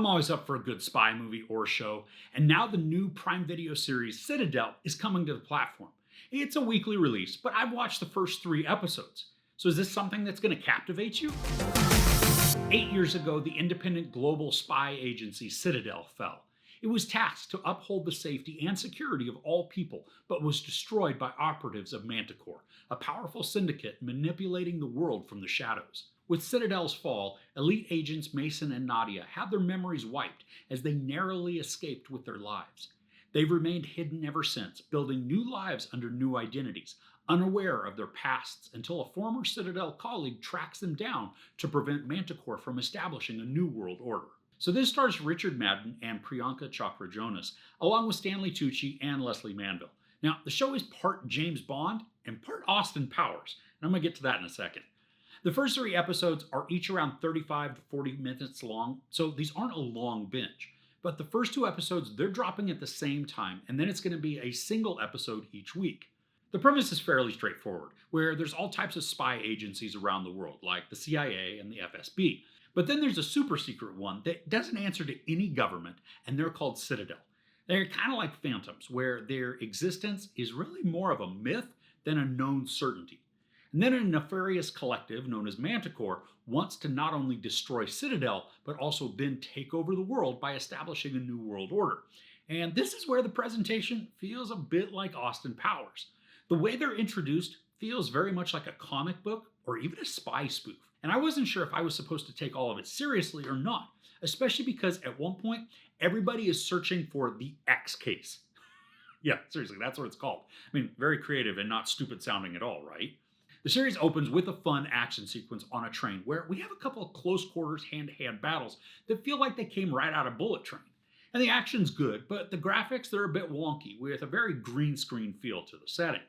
I'm always up for a good spy movie or show, and now the new Prime Video series Citadel is coming to the platform. It's a weekly release, but I've watched the first 3 episodes. So is this something that's going to captivate you? 8 years ago, the independent global spy agency Citadel fell. It was tasked to uphold the safety and security of all people, but was destroyed by operatives of Manticore, a powerful syndicate manipulating the world from the shadows. With Citadel's fall, elite agents Mason and Nadia had their memories wiped as they narrowly escaped with their lives. They've remained hidden ever since, building new lives under new identities, unaware of their pasts until a former Citadel colleague tracks them down to prevent Manticore from establishing a new world order. So this stars Richard Madden and Priyanka Chopra Jonas, along with Stanley Tucci and Lesley Manville. Now, the show is part James Bond and part Austin Powers, and I'm going to get to that in a second. The first 3 episodes are each around 35 to 40 minutes long, so these aren't a long binge. But the first 2 episodes, they're dropping at the same time, and then it's going to be a single episode each week. The premise is fairly straightforward, where there's all types of spy agencies around the world, like the CIA and the FSB. But then there's a super secret one that doesn't answer to any government, and they're called Citadel. They're kind of like phantoms, where their existence is really more of a myth than a known certainty. And then a nefarious collective known as Manticore wants to not only destroy Citadel, but also then take over the world by establishing a new world order. And this is where the presentation feels a bit like Austin Powers. The way they're introduced feels very much like a comic book or even a spy spoof. And I wasn't sure if I was supposed to take all of it seriously or not, especially because at one point, everybody is searching for the X case. Yeah, seriously, that's what it's called. I mean, very creative and not stupid sounding at all, right? The series opens with a fun action sequence on a train where we have a couple of close quarters hand-to-hand battles that feel like they came right out of Bullet Train. And the action's good, but the graphics, they're a bit wonky with a very green screen feel to the setting.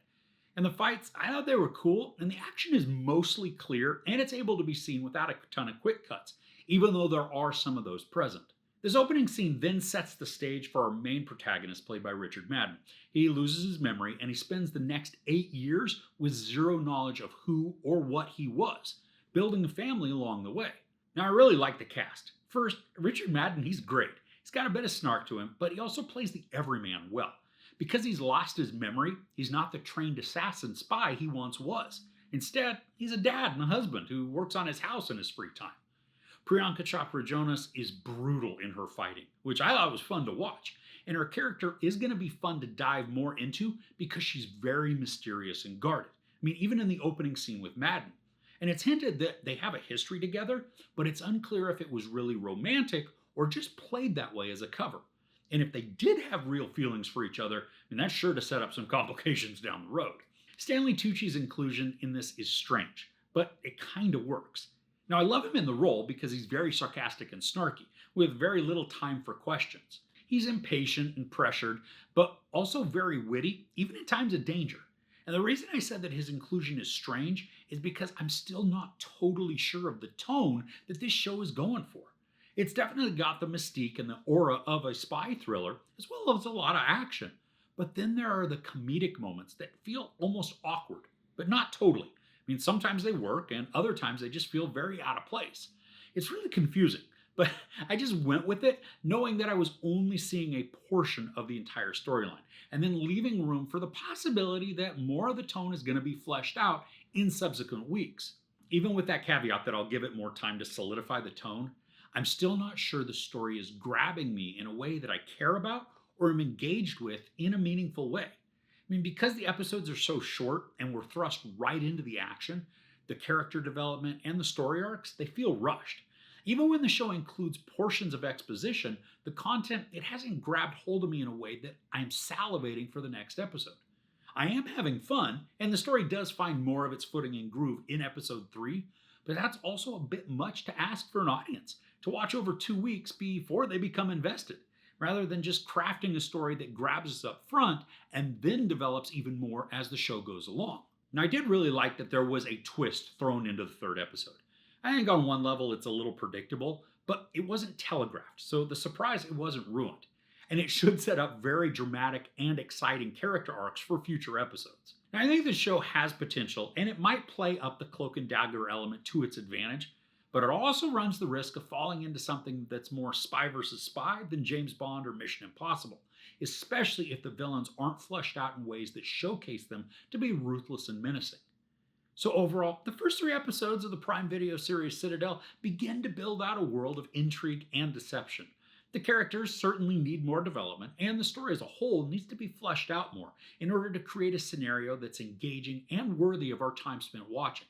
And the fights, I thought they were cool, and the action is mostly clear and it's able to be seen without a ton of quick cuts, even though there are some of those present. This opening scene then sets the stage for our main protagonist, played by Richard Madden. He loses his memory and he spends the next 8 years with zero knowledge of who or what he was, building a family along the way. Now, I really like the cast. First, Richard Madden, he's great. He's got a bit of snark to him, but he also plays the everyman well. Because he's lost his memory, he's not the trained assassin spy he once was. Instead, he's a dad and a husband who works on his house in his free time. Priyanka Chopra Jonas is brutal in her fighting, which I thought was fun to watch. And her character is going to be fun to dive more into because she's very mysterious and guarded. I mean, even in the opening scene with Madden. And it's hinted that they have a history together, but it's unclear if it was really romantic or just played that way as a cover. And if they did have real feelings for each other, then that's sure to set up some complications down the road. Stanley Tucci's inclusion in this is strange, but it kind of works. Now, I love him in the role because he's very sarcastic and snarky, with very little time for questions. He's impatient and pressured, but also very witty, even in times of danger. And the reason I said that his inclusion is strange is because I'm still not totally sure of the tone that this show is going for. It's definitely got the mystique and the aura of a spy thriller, as well as a lot of action. But then there are the comedic moments that feel almost awkward, but not totally. I mean, sometimes they work, and other times they just feel very out of place. It's really confusing, but I just went with it, knowing that I was only seeing a portion of the entire storyline, and then leaving room for the possibility that more of the tone is going to be fleshed out in subsequent weeks. Even with that caveat that I'll give it more time to solidify the tone, I'm still not sure the story is grabbing me in a way that I care about or am engaged with in a meaningful way. I mean, because the episodes are so short and we're thrust right into the action, the character development, and the story arcs, they feel rushed. Even when the show includes portions of exposition, the content, it hasn't grabbed hold of me in a way that I'm salivating for the next episode. I am having fun, and the story does find more of its footing and groove in episode 3, but that's also a bit much to ask for an audience to watch over 2 weeks before they become invested, rather than just crafting a story that grabs us up front and then develops even more as the show goes along. Now, I did really like that there was a twist thrown into the 3rd episode. I think on one level it's a little predictable, but it wasn't telegraphed, so the surprise, it wasn't ruined. And it should set up very dramatic and exciting character arcs for future episodes. Now, I think the show has potential, and it might play up the cloak and dagger element to its advantage, But it also runs the risk of falling into something that's more spy versus spy than James Bond or Mission Impossible, especially if the villains aren't fleshed out in ways that showcase them to be ruthless and menacing. So, overall, the first 3 episodes of the Prime Video series Citadel begin to build out a world of intrigue and deception. The characters certainly need more development, and the story as a whole needs to be fleshed out more in order to create a scenario that's engaging and worthy of our time spent watching.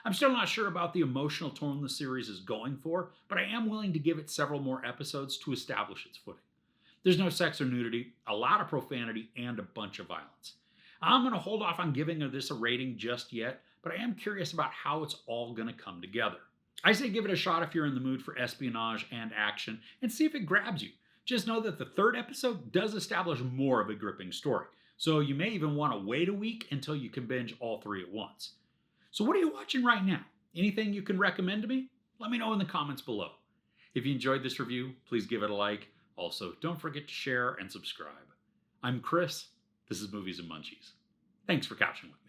I'm still not sure about the emotional tone the series is going for, but I am willing to give it several more episodes to establish its footing. There's no sex or nudity, a lot of profanity, and a bunch of violence. I'm going to hold off on giving this a rating just yet, but I am curious about how it's all going to come together. I say give it a shot if you're in the mood for espionage and action, and see if it grabs you. Just know that the 3rd episode does establish more of a gripping story, so you may even want to wait a week until you can binge all 3 at once. So what are you watching right now? Anything you can recommend to me? Let me know in the comments below. If you enjoyed this review, please give it a like. Also, don't forget to share and subscribe. I'm Chris. This is Movies and Munchies. Thanks for couching with me.